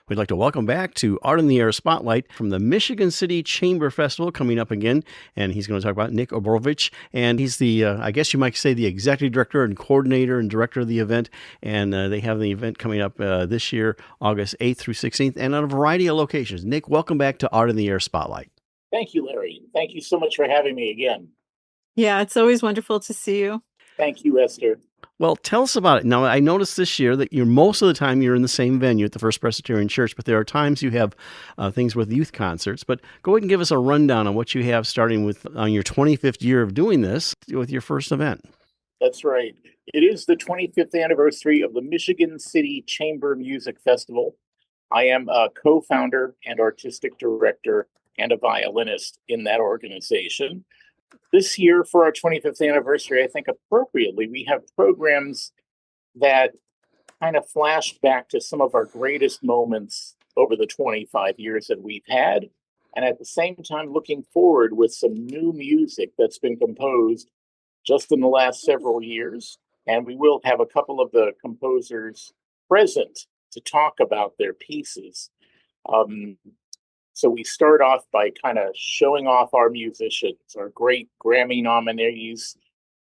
We'd like to welcome back to Art in the Air Spotlight from the Michigan City Chamber Festival coming up again. And he's going to talk about Nick Orbovich. And he's the, I guess you might say, the executive director and coordinator and director of the event. And they have the event coming up this year, August 8th through 16th, and on a variety of locations. Nick, welcome back to Art in the Air Spotlight. Thank you, Larry. Thank you so much for having me again. Yeah, it's always wonderful to see you. Thank you, Esther. Well, tell us about it. Now, I noticed this year that most of the time you're in the same venue at the First Presbyterian Church, but there are times you have things with youth concerts. But go ahead and give us a rundown on what you have starting with on your 25th year of doing this with your first event. That's right. It is the 25th anniversary of the Michigan City Chamber Music Festival. I am a co-founder and artistic director and a violinist in that organization. This year, for our 25th anniversary, I think appropriately, we have programs that kind of flash back to some of our greatest moments over the 25 years that we've had, and at the same time looking forward with some new music that's been composed just in the last several years. And we will have a couple of the composers present to talk about their pieces. So we start off by kind of showing off our musicians, our great Grammy nominees,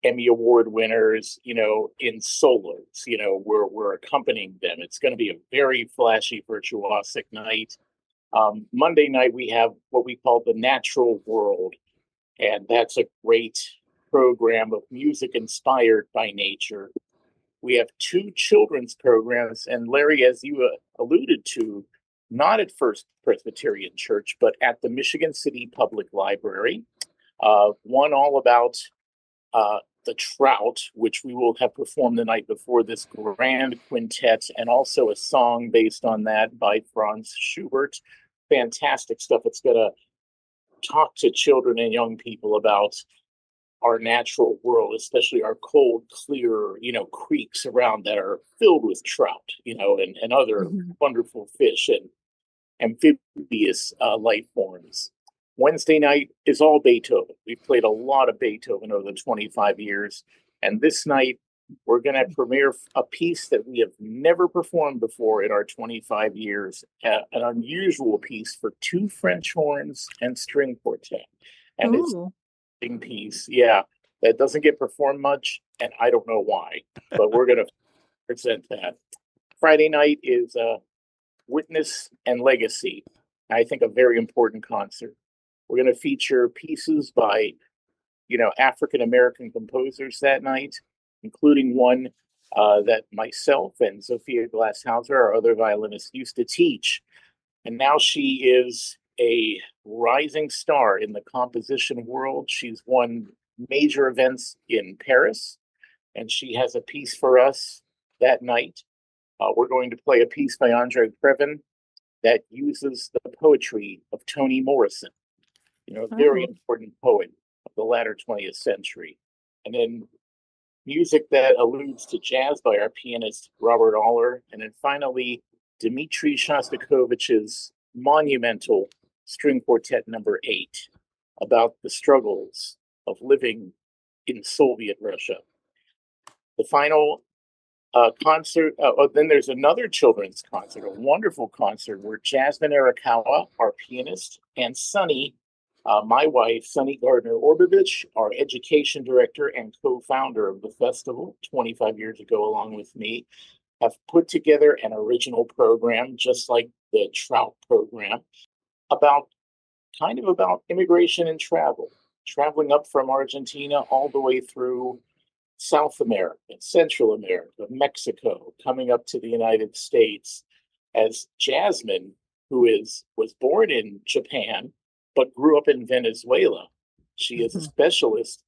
Emmy Award winners, in solos. We're accompanying them. It's going to be a very flashy, virtuosic night. Monday night, we have what we call the Natural World, and that's a great program of music inspired by nature. We have two children's programs, and Larry, as you alluded to, not at First Presbyterian Church, but at the Michigan City Public Library. One all about the trout, which we will have performed the night before, this grand quintet, and also a song based on that by Franz Schubert. Fantastic stuff. It's going to talk to children and young people about our natural world, especially our cold, clear, creeks around that are filled with trout, and other wonderful fish and amphibious life forms. Wednesday night is all Beethoven. We've played a lot of Beethoven over the 25 years. And this night, we're going to premiere a piece that we have never performed before in our 25 years, an unusual piece for two French horns and string quartet. And it's piece, that doesn't get performed much, and I don't know why, but we're going to present that. Friday night is Witness and Legacy. I think a very important concert. We're going to feature pieces by, African American composers that night, including one that myself and Sophia Glashauser, our other violinist, used to teach, and now she is a rising star in the composition world. She's won major events in Paris, and she has a piece for us that night. We're going to play a piece by Andre Previn that uses the poetry of Toni Morrison, a very important poet of the latter 20th century. And then music that alludes to jazz by our pianist, Robert Aller. And then finally, Dmitri Shostakovich's monumental String Quartet number 8, about the struggles of living in Soviet Russia. The final concert, then there's another children's concert, a wonderful concert where Jasmine Arakawa, our pianist, and Sunny, my wife, Sunny Gardner Orbovich, our education director and co-founder of the festival 25 years ago, along with me, have put together an original program, just like the Trout program, about immigration and traveling up from Argentina all the way through South America, Central America, Mexico, coming up to the United States, as Jasmine, who was born in Japan, but grew up in Venezuela. She is a specialist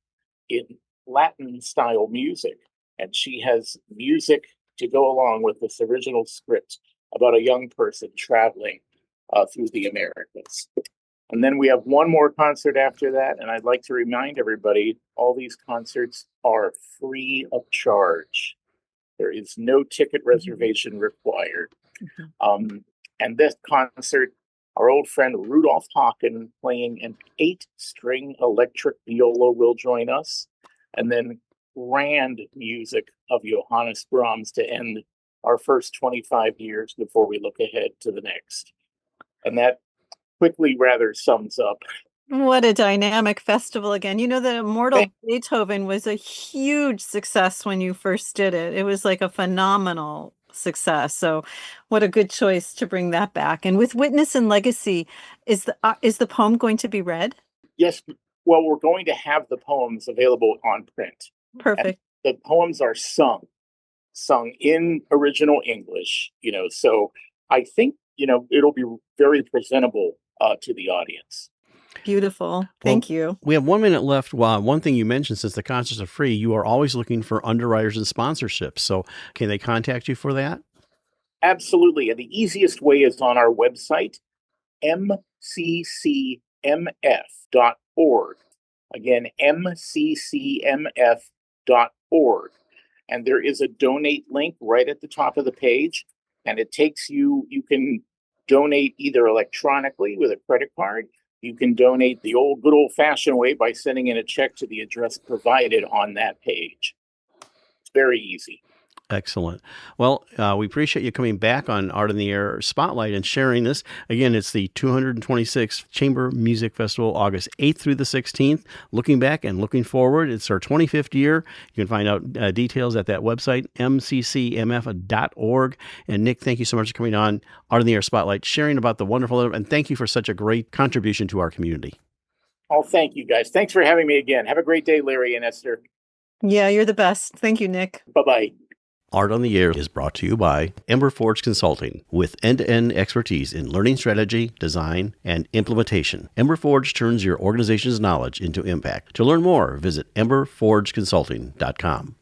in Latin-style music, and she has music to go along with this original script about a young person traveling through the Americas. And then we have one more concert after that, and I'd like to remind everybody, all these concerts are free of charge. There is no ticket reservation required. And this concert, our old friend Rudolf Haken, playing an 8-string electric viola, will join us. And then grand music of Johannes Brahms to end our first 25 years before we look ahead to the next. And that quickly rather sums up. What a dynamic festival again. You know, the Immortal Beethoven was a huge success when you first did it. It was like a phenomenal success. So what a good choice to bring that back. And with Witness and Legacy, is the poem going to be read? Yes. Well, we're going to have the poems available on print. Perfect. And the poems are sung in original English, so I think, it'll be very presentable to the audience. Beautiful. Thank you. We have 1 minute left. One thing you mentioned, since the concerts are free, you are always looking for underwriters and sponsorships. So can they contact you for that? Absolutely. And the easiest way is on our website, mccmf.org. Again, mccmf.org. And there is a donate link right at the top of the page. And it takes you can donate either electronically with a credit card. You can donate the good old-fashioned way by sending in a check to the address provided on that page. It's very easy. Excellent. Well, we appreciate you coming back on Art in the Air Spotlight and sharing this. Again, it's the 226th Chamber Music Festival, August 8th through the 16th. Looking back and looking forward, it's our 25th year. You can find out details at that website, mccmf.org. And Nick, thank you so much for coming on Art in the Air Spotlight, sharing about the wonderful, and thank you for such a great contribution to our community. Oh, thank you, guys. Thanks for having me again. Have a great day, Larry and Esther. Yeah, you're the best. Thank you, Nick. Bye-bye. Art on the Air is brought to you by Ember Forge Consulting, with end-to-end expertise in learning strategy, design, and implementation. Ember Forge turns your organization's knowledge into impact. To learn more, visit emberforgeconsulting.com.